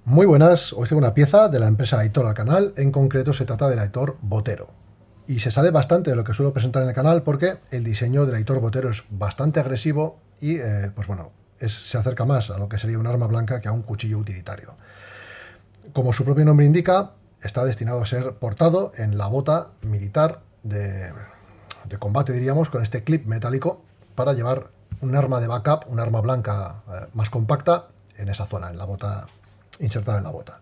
Muy buenas, os tengo una pieza de la empresa Aitor al canal, en concreto se trata del Aitor Botero. Y se sale bastante de lo que suelo presentar en el canal porque el diseño del Aitor Botero es bastante agresivo y, pues bueno, se acerca más a lo que sería un arma blanca que a un cuchillo utilitario. Como su propio nombre indica, está destinado a ser portado en la bota militar de combate, diríamos, con este clip metálico para llevar un arma de backup, un arma blanca más compacta en esa zona, en la bota, insertada en la bota.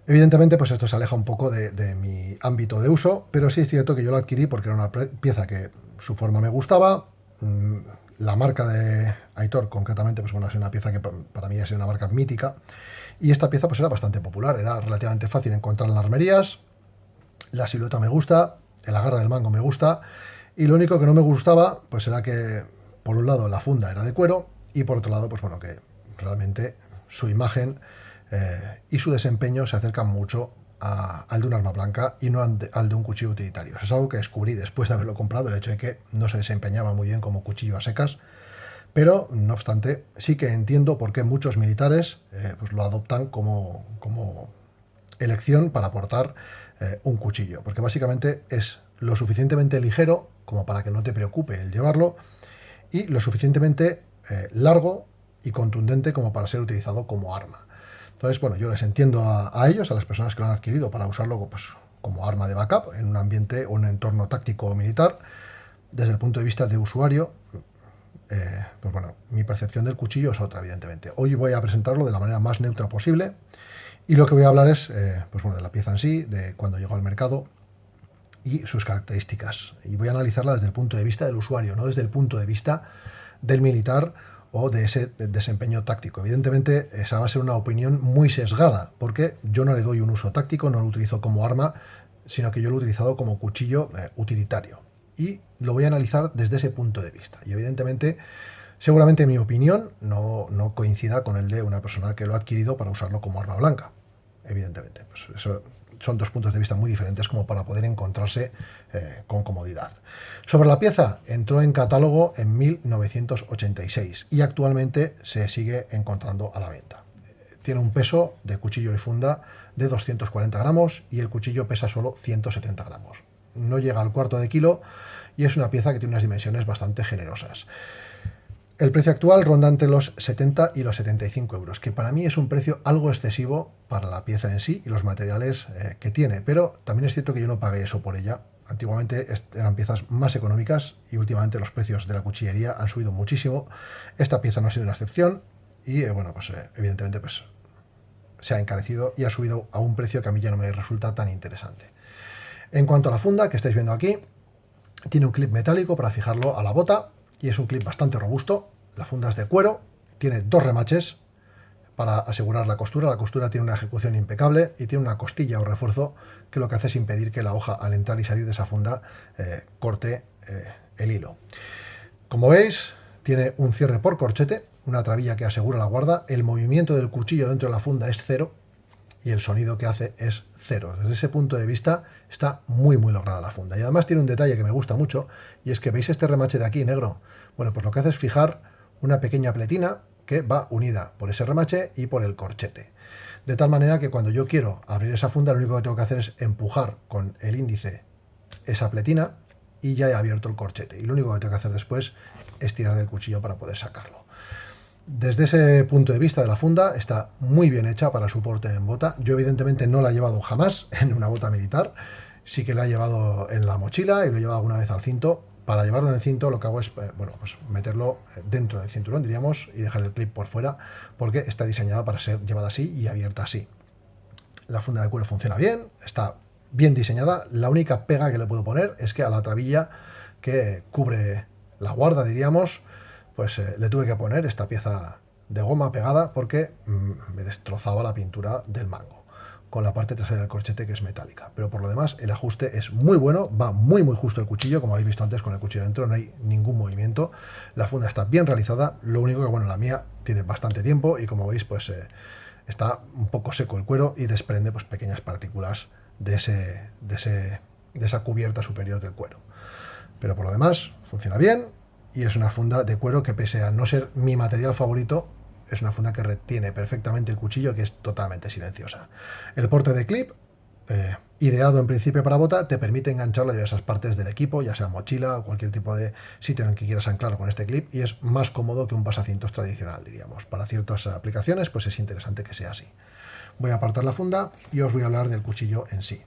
Evidentemente, pues esto se aleja un poco de mi ámbito de uso, pero sí es cierto que yo lo adquirí porque era una pieza que su forma me gustaba. La marca de Aitor, concretamente, pues bueno, es una pieza que para mí ha sido una marca mítica. Y esta pieza pues era bastante popular, era relativamente fácil encontrar en las armerías. La silueta me gusta, el agarre del mango me gusta. Y lo único que no me gustaba, pues era que, por un lado, la funda era de cuero y por otro lado, pues bueno, que realmente su imagen y su desempeño se acercan mucho al de un arma blanca y no al de un cuchillo utilitario. Eso es algo que descubrí después de haberlo comprado, el hecho de que no se desempeñaba muy bien como cuchillo a secas, pero no obstante sí que entiendo por qué muchos militares pues lo adoptan como elección para portar un cuchillo, porque básicamente es lo suficientemente ligero como para que no te preocupe el llevarlo y lo suficientemente largo y contundente como para ser utilizado como arma. Entonces, bueno, yo les entiendo a ellos, a las personas que lo han adquirido para usarlo pues, como arma de backup en un ambiente o un entorno táctico o militar. Desde el punto de vista de usuario, pues bueno, mi percepción del cuchillo es otra, evidentemente. Hoy voy a presentarlo de la manera más neutra posible y lo que voy a hablar es pues bueno, de la pieza en sí, de cuándo llegó al mercado y sus características. Y voy a analizarla desde el punto de vista del usuario, no desde el punto de vista del militar o de ese desempeño táctico. Evidentemente, esa va a ser una opinión muy sesgada, porque yo no le doy un uso táctico, no lo utilizo como arma, sino que yo lo he utilizado como cuchillo utilitario. Y lo voy a analizar desde ese punto de vista. Y evidentemente, seguramente mi opinión no coincida con el de una persona que lo ha adquirido para usarlo como arma blanca. Evidentemente, pues eso son dos puntos de vista muy diferentes como para poder encontrarse con comodidad. Sobre la pieza, entró en catálogo en 1986 y actualmente se sigue encontrando a la venta. Tiene un peso de cuchillo y funda de 240 gramos y el cuchillo pesa solo 170 gramos. No llega al cuarto de kilo y es una pieza que tiene unas dimensiones bastante generosas. El precio actual ronda entre los 70 y los 75 euros, que para mí es un precio algo excesivo para la pieza en sí y los materiales que tiene, pero también es cierto que yo no pagué eso por ella. Antiguamente eran piezas más económicas y últimamente los precios de la cuchillería han subido muchísimo. Esta pieza no ha sido una excepción y bueno, pues evidentemente pues se ha encarecido y ha subido a un precio que a mí ya no me resulta tan interesante. En cuanto a la funda que estáis viendo aquí, tiene un clip metálico para fijarlo a la bota y es un clip bastante robusto. La funda es de cuero, tiene dos remaches para asegurar la costura. La costura tiene una ejecución impecable y tiene una costilla o refuerzo que lo que hace es impedir que la hoja al entrar y salir de esa funda corte el hilo. Como veis, tiene un cierre por corchete, una trabilla que asegura la guarda. El movimiento del cuchillo dentro de la funda es cero y el sonido que hace es cero. Desde ese punto de vista está muy lograda la funda. Y además tiene un detalle que me gusta mucho, y es que veis este remache de aquí negro. Bueno, pues lo que hace es fijar una pequeña pletina que va unida por ese remache y por el corchete. De tal manera que cuando yo quiero abrir esa funda, lo único que tengo que hacer es empujar con el índice esa pletina y ya he abierto el corchete. Y lo único que tengo que hacer después es tirar del cuchillo para poder sacarlo. Desde ese punto de vista de la funda está muy bien hecha para su porte en bota. Yo evidentemente no la he llevado jamás en una bota militar, sí que la he llevado en la mochila y lo he llevado alguna vez al cinto. Para llevarlo en el cinto lo que hago es bueno, pues meterlo dentro del cinturón, diríamos, y dejar el clip por fuera, porque está diseñada para ser llevada así y abierta así. La funda de cuero funciona bien, está bien diseñada. La única pega que le puedo poner es que a la trabilla que cubre la guarda, diríamos, pues le tuve que poner esta pieza de goma pegada porque me destrozaba la pintura del mango con la parte trasera del corchete, que es metálica. Pero por lo demás el ajuste es muy bueno, va muy justo el cuchillo, como habéis visto antes con el cuchillo dentro, no hay ningún movimiento. La funda está bien realizada, lo único que bueno, la mía tiene bastante tiempo y como veis pues está un poco seco el cuero y desprende pues pequeñas partículas de esa cubierta superior del cuero. Pero por lo demás funciona bien y es una funda de cuero que, pese a no ser mi material favorito, es una funda que retiene perfectamente el cuchillo, que es totalmente silenciosa. El porte de clip, ideado en principio para bota, te permite engancharlo a diversas partes del equipo, ya sea mochila o cualquier tipo de sitio en el que quieras anclarlo con este clip, y es más cómodo que un pasacintos tradicional, diríamos. Para ciertas aplicaciones, pues es interesante que sea así. Voy a apartar la funda y os voy a hablar del cuchillo en sí.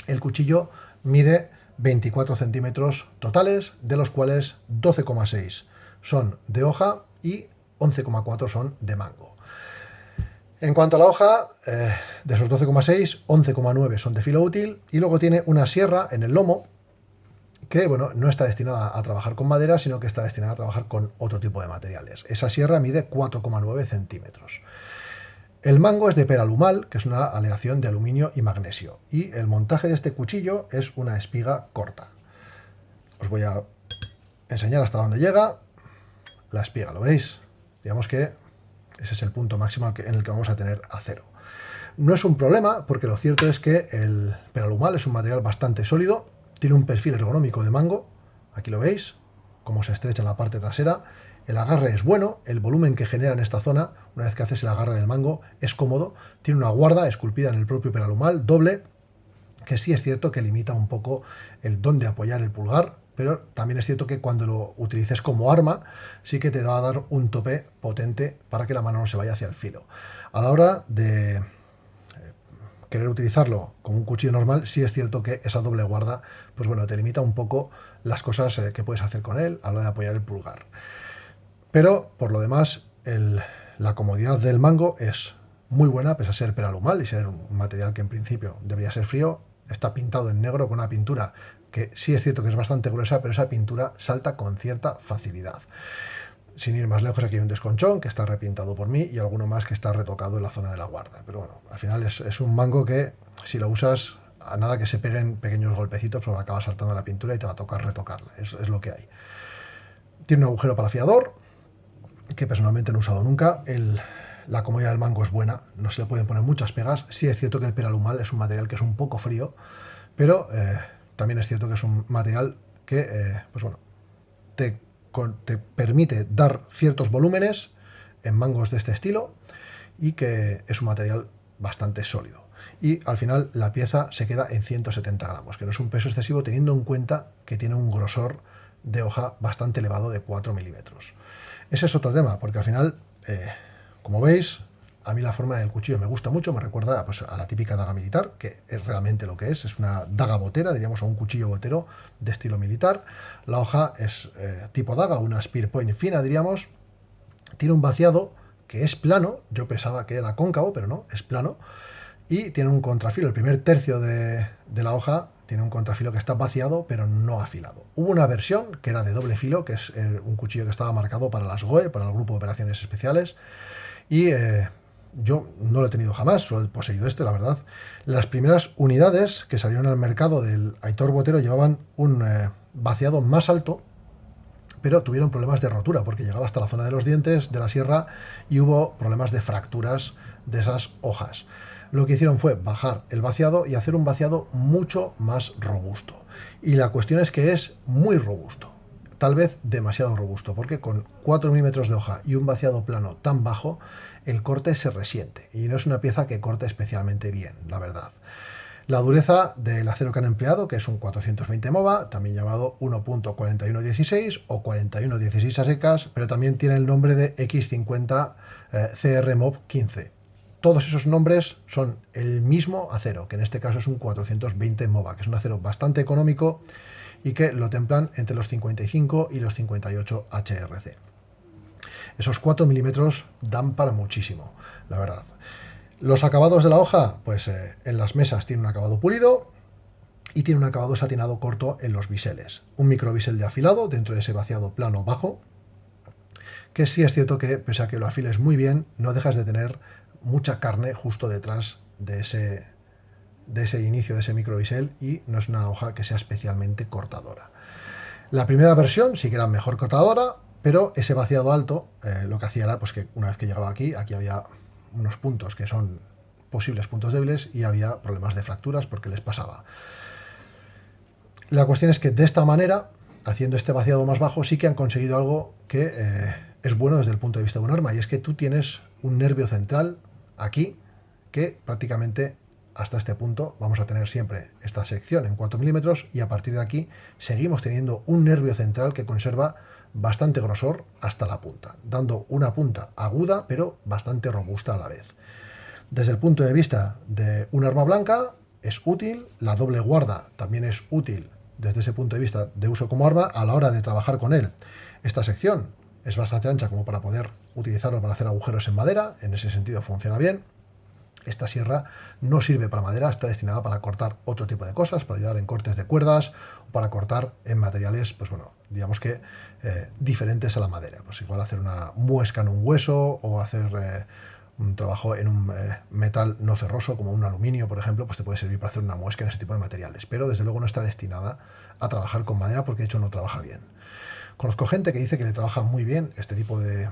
El cuchillo mide 24 centímetros totales, de los cuales 12,6 son de hoja y 11,4 son de mango. En cuanto a la hoja, de esos 12,6, 11,9 son de filo útil, y luego tiene una sierra en el lomo que, bueno, no está destinada a trabajar con madera, sino que está destinada a trabajar con otro tipo de materiales. Esa sierra mide 4,9 centímetros. El mango es de peralumal, que es una aleación de aluminio y magnesio, y el montaje de este cuchillo es una espiga corta. Os voy a enseñar hasta dónde llega la espiga, ¿lo veis? Digamos que ese es el punto máximo en el que vamos a tener acero. No es un problema, porque lo cierto es que el peralumal es un material bastante sólido, tiene un perfil ergonómico de mango, aquí lo veis, cómo se estrecha en la parte trasera. El agarre es bueno, el volumen que genera en esta zona, una vez que haces el agarre del mango, es cómodo, tiene una guarda esculpida en el propio peralumal, doble, que sí es cierto que limita un poco el dónde apoyar el pulgar, pero también es cierto que cuando lo utilices como arma, sí que te va a dar un tope potente para que la mano no se vaya hacia el filo. A la hora de querer utilizarlo como un cuchillo normal, sí es cierto que esa doble guarda, pues bueno, te limita un poco las cosas que puedes hacer con él a la hora de apoyar el pulgar. Pero, por lo demás, la comodidad del mango es muy buena, pese a ser peralumal y ser un material que en principio debería ser frío. Está pintado en negro con una pintura que sí es cierto que es bastante gruesa, pero esa pintura salta con cierta facilidad. Sin ir más lejos, aquí hay un desconchón que está repintado por mí y alguno más que está retocado en la zona de la guarda. Pero bueno, al final es un mango que, si lo usas, a nada que se peguen pequeños golpecitos, pues acaba saltando la pintura y te va a tocar retocarla. Es lo que hay. Tiene un agujero para afiador, que personalmente no he usado nunca. La comodidad del mango es buena, no se le pueden poner muchas pegas. Sí es cierto que el peralumal es un material que es un poco frío, pero también es cierto que es un material que, pues bueno, te permite dar ciertos volúmenes en mangos de este estilo, y que es un material bastante sólido. Y al final la pieza se queda en 170 gramos, que no es un peso excesivo teniendo en cuenta que tiene un grosor de hoja bastante elevado de 4 milímetros. Ese es otro tema, porque al final, como veis, a mí la forma del cuchillo me gusta mucho, me recuerda pues, a la típica daga militar, que es realmente lo que es una daga botera, diríamos, o un cuchillo botero de estilo militar. La hoja es tipo daga, una spear point fina, diríamos. Tiene un vaciado que es plano, yo pensaba que era cóncavo, pero no, es plano. Y tiene un contrafilo, el primer tercio de la hoja tiene un contrafilo que está vaciado, pero no afilado. Hubo una versión que era de doble filo, que es un cuchillo que estaba marcado para las GOE, para el Grupo de Operaciones Especiales, y yo no lo he tenido jamás, solo he poseído este, la verdad. Las primeras unidades que salieron al mercado del Aitor Botero llevaban un vaciado más alto, pero tuvieron problemas de rotura, porque llegaba hasta la zona de los dientes, de la sierra, y hubo problemas de fracturas de esas hojas. Lo que hicieron fue bajar el vaciado y hacer un vaciado mucho más robusto. Y la cuestión es que es muy robusto, tal vez demasiado robusto, porque con 4 milímetros de hoja y un vaciado plano tan bajo, el corte se resiente, y no es una pieza que corte especialmente bien, la verdad. La dureza del acero que han empleado, que es un 420 MOVA, también llamado 1.4116 o 4116 a secas, pero también tiene el nombre de X50 CR MOV 15. Todos esos nombres son el mismo acero, que en este caso es un 420 MOVA, que es un acero bastante económico y que lo templan entre los 55 y los 58 HRC. Esos 4 milímetros dan para muchísimo, la verdad. Los acabados de la hoja, pues en las mesas tiene un acabado pulido y tiene un acabado satinado corto en los biseles. Un microbisel de afilado dentro de ese vaciado plano bajo, que sí es cierto que, pese a que lo afiles muy bien, no dejas de tener mucha carne justo detrás de ese inicio de ese microbisel, y no es una hoja que sea especialmente cortadora. La primera versión sí que era mejor cortadora, pero ese vaciado alto lo que hacía era pues, que una vez que llegaba aquí había unos puntos que son posibles puntos débiles y había problemas de fracturas porque les pasaba. La cuestión es que de esta manera, haciendo este vaciado más bajo, sí que han conseguido algo que es bueno desde el punto de vista de un arma, y es que tú tienes un nervio central aquí que prácticamente hasta este punto vamos a tener siempre esta sección en 4 milímetros, y a partir de aquí seguimos teniendo un nervio central que conserva bastante grosor hasta la punta, dando una punta aguda pero bastante robusta a la vez. Desde el punto de vista de un arma blanca es útil, la doble guarda también es útil desde ese punto de vista de uso como arma a la hora de trabajar con él. Esta sección es bastante ancha como para poder utilizarlo para hacer agujeros en madera, en ese sentido funciona bien. Esta sierra no sirve para madera, está destinada para cortar otro tipo de cosas, para ayudar en cortes de cuerdas o para cortar en materiales, pues bueno, digamos que diferentes a la madera. Pues igual hacer una muesca en un hueso o hacer un trabajo en un metal no ferroso como un aluminio, por ejemplo, pues te puede servir para hacer una muesca en ese tipo de materiales. Pero desde luego no está destinada a trabajar con madera porque de hecho no trabaja bien. Conozco gente que dice que le trabaja muy bien este tipo de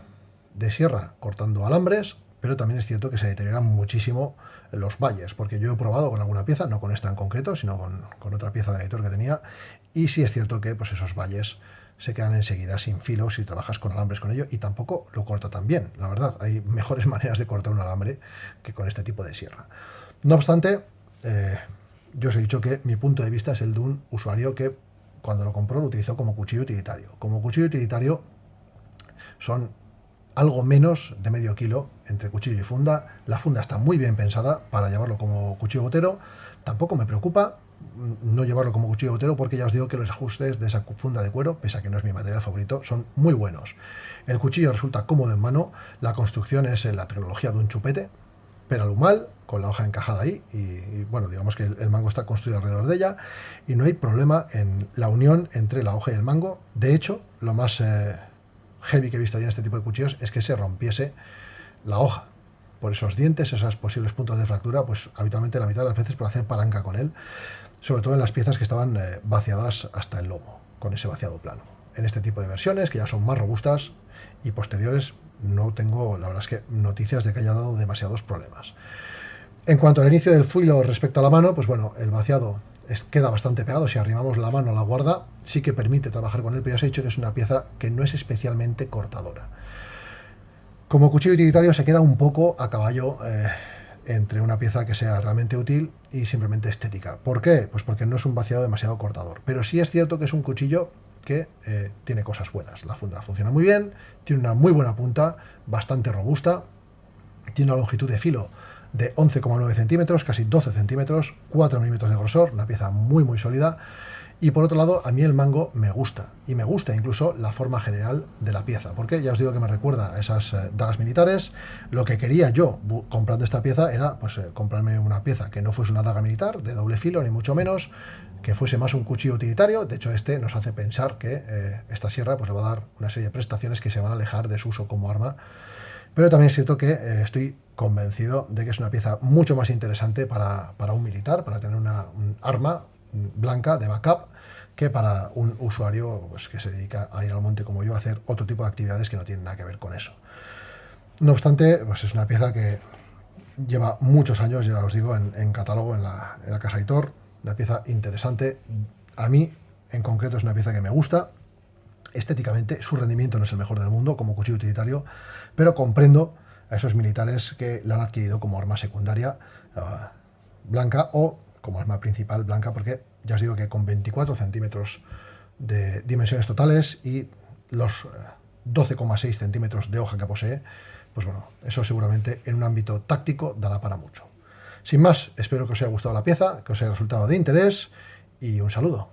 sierra cortando alambres, pero también es cierto que se deterioran muchísimo los valles, porque yo he probado con alguna pieza, no con esta en concreto, sino con otra pieza de editor que tenía, y sí es cierto que pues esos valles se quedan enseguida sin filo si trabajas con alambres con ello, y tampoco lo corta tan bien, la verdad. Hay mejores maneras de cortar un alambre que con este tipo de sierra. No obstante, yo os he dicho que mi punto de vista es el de un usuario que cuando lo compró lo utilizó como cuchillo utilitario. Como cuchillo utilitario son algo menos de medio kilo entre cuchillo y funda. La funda está muy bien pensada para llevarlo como cuchillo botero. Tampoco me preocupa no llevarlo como cuchillo botero porque ya os digo que los ajustes de esa funda de cuero, pese a que no es mi material favorito, son muy buenos. El cuchillo resulta cómodo en mano, la construcción es la tecnología de un chupete, peralumal, con la hoja encajada ahí, y bueno, digamos que el mango está construido alrededor de ella, y no hay problema en la unión entre la hoja y el mango. De hecho, lo más heavy que he visto ahí en este tipo de cuchillos es que se rompiese la hoja por esos dientes, esos posibles puntos de fractura, pues habitualmente la mitad de las veces por hacer palanca con él, sobre todo en las piezas que estaban vaciadas hasta el lomo, con ese vaciado plano. En este tipo de versiones, que ya son más robustas y posteriores, no tengo, la verdad es que, noticias de que haya dado demasiados problemas. En cuanto al inicio del filo respecto a la mano, pues bueno, el vaciado queda bastante pegado. Si arrimamos la mano a la guarda, sí que permite trabajar con él, pero ya os he dicho que es una pieza que no es especialmente cortadora. Como cuchillo utilitario se queda un poco a caballo entre una pieza que sea realmente útil y simplemente estética. ¿Por qué? Pues porque no es un vaciado demasiado cortador. Pero sí es cierto que es un cuchillo que tiene cosas buenas. La funda funciona muy bien, tiene una muy buena punta, bastante robusta, tiene una longitud de filo de 11,9 centímetros, casi 12 centímetros, 4 milímetros de grosor, una pieza muy muy sólida. Y por otro lado, a mí el mango me gusta, y me gusta incluso la forma general de la pieza, porque ya os digo que me recuerda a esas dagas militares. Lo que quería yo comprando esta pieza era pues comprarme una pieza que no fuese una daga militar de doble filo, ni mucho menos, que fuese más un cuchillo utilitario. De hecho, este nos hace pensar que esta sierra pues le va a dar una serie de prestaciones que se van a alejar de su uso como arma. Pero también es cierto que estoy convencido de que es una pieza mucho más interesante para un militar, para tener un arma blanca de backup, que para un usuario pues, que se dedica a ir al monte como yo a hacer otro tipo de actividades que no tienen nada que ver con eso. No obstante, pues es una pieza que lleva muchos años, ya os digo, en catálogo en la casa Aitor, una pieza interesante. A mí, en concreto, es una pieza que me gusta. Estéticamente, su rendimiento no es el mejor del mundo como cuchillo utilitario, pero comprendo a esos militares que la han adquirido como arma secundaria blanca o como arma principal blanca, porque ya os digo que con 24 centímetros de dimensiones totales y los 12,6 centímetros de hoja que posee, pues bueno, eso seguramente en un ámbito táctico dará para mucho. Sin más, espero que os haya gustado la pieza, que os haya resultado de interés y un saludo.